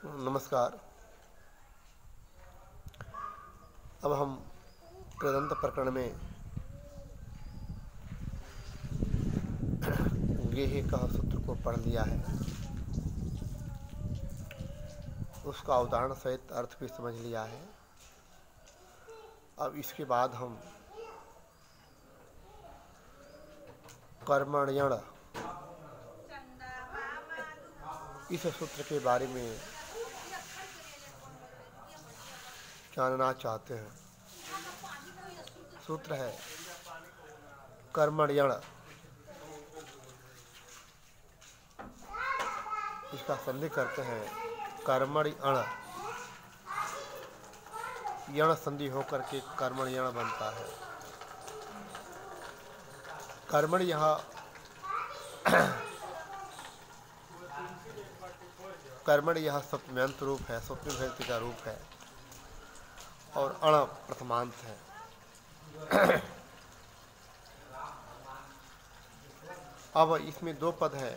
नमस्कार। अब हम कृदंत प्रकरण में गेहे कह सूत्र को पढ़ लिया है। उसका उदाहरण सहित अर्थ भी समझ लिया है। अब इसके बाद हम कर्मण्यण इस सूत्र के बारे में जानना चाहते हैं। सूत्र है कर्मण्यण। इसका संधि करते हैं कर्मणि अण। यण संधि होकर के कर्मण्यण बनता है। कर्मणि यहाँ कर्मणि यह सप्तम्यंत रूप है, सप्तमी विभक्ति का रूप है और अण प्रथमांत है। अब इसमें दो पद है,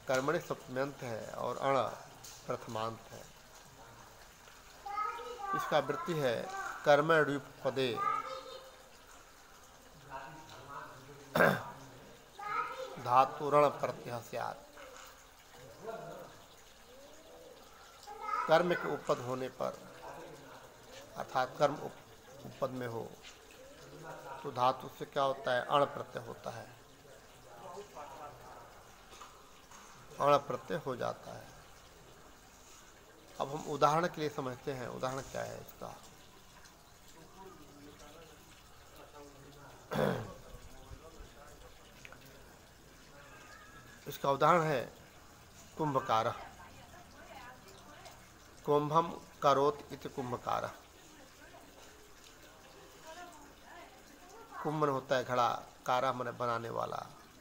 कर्मणि सप्तम्यंत है और अण प्रथमांत है। इसका वृत्ति है कर्मण्युप पदे धातुरण प्रत्यय स्यात्। कर्म के उपपद होने पर अर्थात कर्म उपपद में हो तो धातु से क्या होता है, अण प्रत्यय होता है, अण प्रत्यय हो जाता है। अब हम उदाहरण के लिए समझते हैं। उदाहरण क्या है इसका? इसका उदाहरण है कुंभकारः। कुंभम करोत इति कुंभकारः। कुंभन होता है घड़ा, कारः माने बनाने वाला,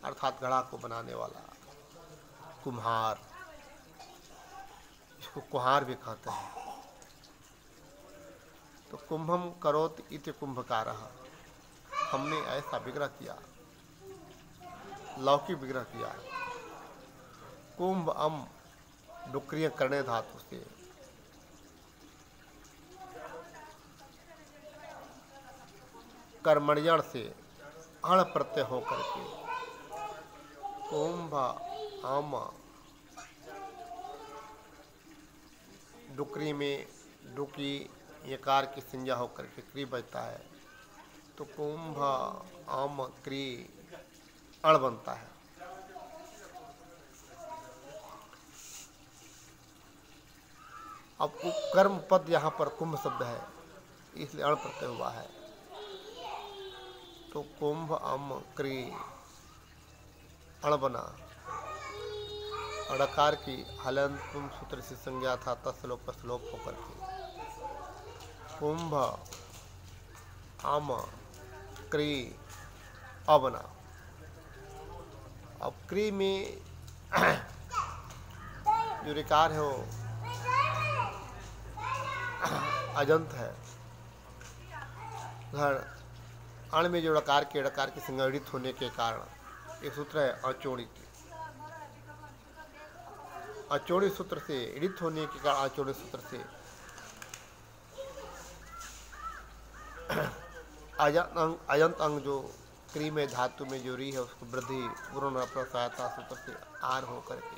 अर्थात घड़ा को बनाने वाला, कुम्हार। इसको कुहार भी कहते हैं। तो कुंभम करोत इति कुंभकारः, हमने ऐसा विग्रह किया, लौकिक विग्रह किया। कुंभ अम डुक्रिय करने धातु से कर्मण्यण से अण प्रत्यय होकर के कुंभ अम डुकरी में डुकी यकार की संज्ञा होकर के क्री बजता है तो कुंभ अम क्री अण बनता है। अब कर्म पद यहाँ पर कुंभ शब्द है इसलिए अण प्रत्यय हुआ है। तो कुंभ अम क्री अण बना। अड़कार की हलंतुम सूत्र से संज्ञा था तस्लोप पर श्लोप होकर के कुंभ अम क्री अ बना। अब क्री में जो ऋकार है वो अजंत है। उधर अण में जो ड़कार की संगठित होने के कारण एक सूत्र है अचोणित। अचोणित सूत्र से ऋत होने के कारण अचोणित सूत्र से अजंत अंग जो क्री में धातु में जो री है उसको वृद्धि पूर्ण सहायता सूत्र से आर होकर के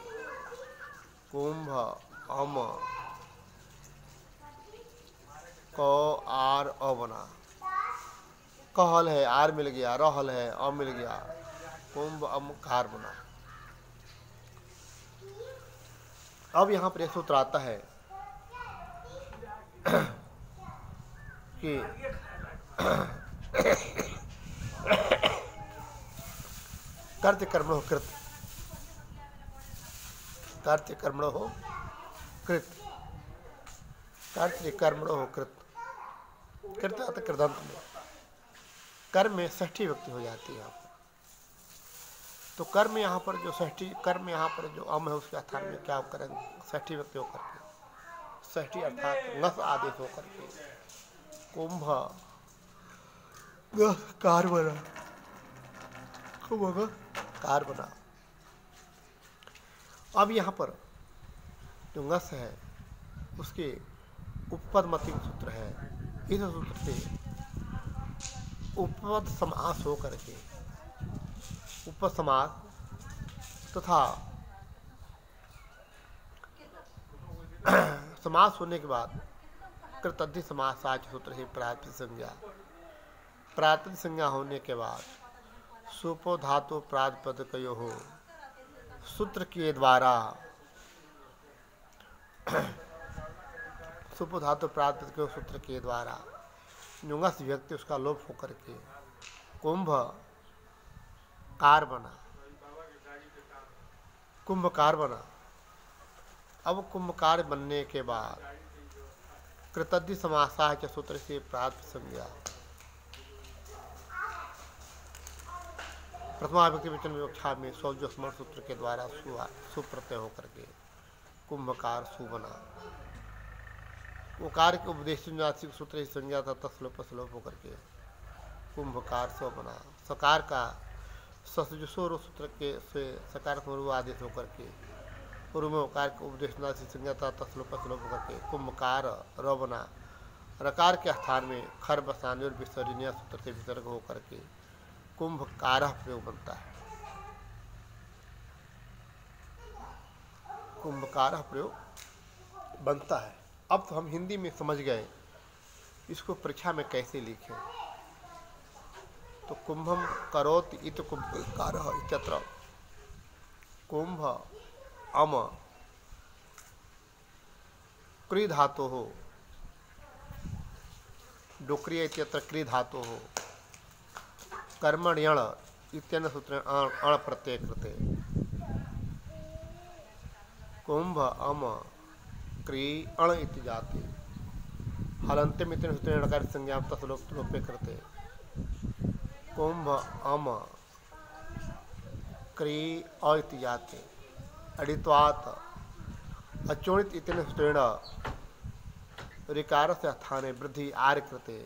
कुंभ अम क आर अ बना। कहल है आर मिल गया, रहल है अ मिल गया, कुंभ अम कार बना। अब यहाँ पर एक सूत्र आता है कि कर्त्य कर्मणो कृत, कर्त्य कर्मणो कृत, कर्त्य कर्मणो कृत, कृत अतः कृदंत में कर्म में षष्ठी व्यक्ति हो जाती है यहाँ पर। तो कर्म यहाँ पर जो षष्ठी कर्म यहाँ पर जो अम है उसके स्थान में क्या करेंगे, षष्ठी व्यक्ति होकर के, षष्ठी अर्थात नस आदेश होकर के कुंभ कार बना, कुंभ कार बना। अब यहाँ पर जो नस है उसके उपपदमति सूत्र है। इस सूत्र से उपपद समास हो करके उपपद समास तथा समास होने के बाद कृतद्धि समासाच सूत्र से प्रातिपदिक संज्ञा। प्रातिपदिक संज्ञा होने के बाद सुपो धातु प्रातिपदिकयो हो सूत्र के द्वारा सुपो धातु प्रातिपदिकयो सूत्र के द्वारा नुंगस व्यक्ति उसका लोप होकर के कुंभ कार बना। कुंभकार बना। अब कुंभकार बनने के बाद कृतद्धि समासा के सूत्र से प्राप्त संज्ञा। प्रथमा विभक्ति वचन विवक्षा में सौज्य स्मरण सूत्र के द्वारा सुप्रत्यय होकर के कुंभकार सु बना। उकार के उपदेश सूत्र ही संज्ञा था तस्लोप स्लोप होकर के कुंभकार स्व बना। सकार का ससुर सूत्र के से सकार मरु आदेश होकर के पूर्व में उकार के उपदेश संज्ञा था तस्लोप स्लोप होकर के कुंभकार र बना। रकार के स्थान में खर बसाने और विसर्जनीय सूत्र से विसर्ग होकर के कुंभकार प्रयोग बनता है। कुंभकार प्रयोग बनता है। अब तो हम हिंदी में समझ गए इसको परीक्षा में कैसे लिखें। तो कुंभम करोति इति कुंभकारः इत्यत्र कुंभ अम क्री धातोः डोक्रिय इत्यत्र क्री धातोः कर्मण्यण इत्यनेन सूत्रेण अण प्रत्यय कृते कुंभ अम क्री अण इति जाति हलन्त्यम इत्यनेन सूत्रेण णकार संज्ञा तस्लोपे कृते कुंभ अम क्री अ इति जाति अडित्वात् अचोणित इत्यनेन सूत्रेण ऋकारस्य स्थाने वृद्धि आर् कृते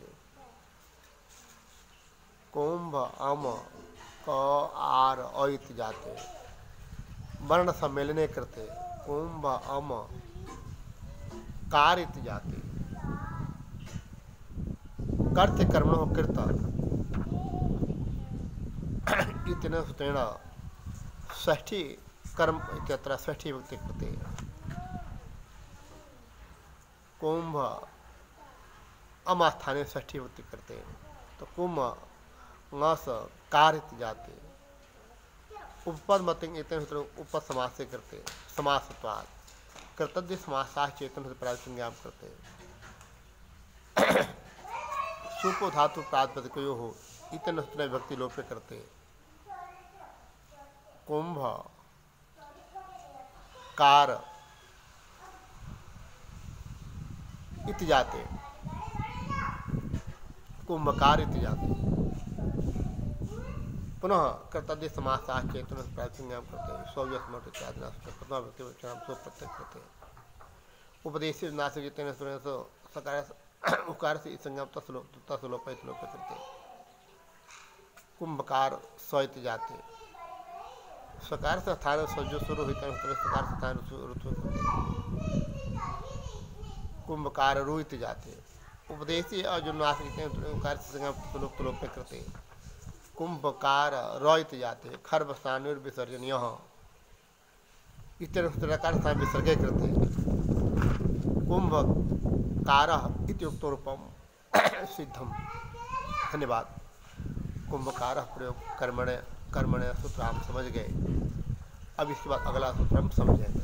कुंभ अम क आर अ इति जाते वर्ण सम्मेलने कृते कुंभ अम कार इति जाते कर्त कर्मणो कृत इत्यनेन सूत्रेण षष्ठी कर्म इत्यत्र षष्ठी विभक्ति कृते कुंभ अमास्थाने षष्ठी विभक्ति करते। तो कुंभ ngस कार इति जाते उपपद मतिंग इतने उपपद समास से करते समासत्वाद कृतज्ञ समासा चेतन से प्राप्त संज्ञा करते सुपो धातु प्रातिपदिकयो हो इतने सूत्र व्यक्ति लोप करते कुंभ कार इति जाते कुंभकार इति जाते पुनः कर्तव्य समासा चेतन प्राचीन करते सौव्य स्मृत इत्यादि प्रथमा व्यक्ति सो प्रत्यय करते उपदेश नाश जितने सकार उकार से संज्ञा तस्लोप करते कुंभकार स्वित जाते सकार से स्थान सज्जो शुरू होता है सकार से स्थान ऋतु करते कुंभकार रुत जाते उपदेशी अर्जुन नाश उकार से संज्ञा तस्लोप करते कुंभकार रोहित जाते खर्वसानुर विसर्जन इतर स्थान विसर्गे करते कुंभकार इत्युक्त रूपम सिद्धम। धन्यवाद। कुंभकार प्रयोग कर्मण्य सूत्र हम समझ गए। अब इसके बाद अगला सूत्र हम समझेंगे।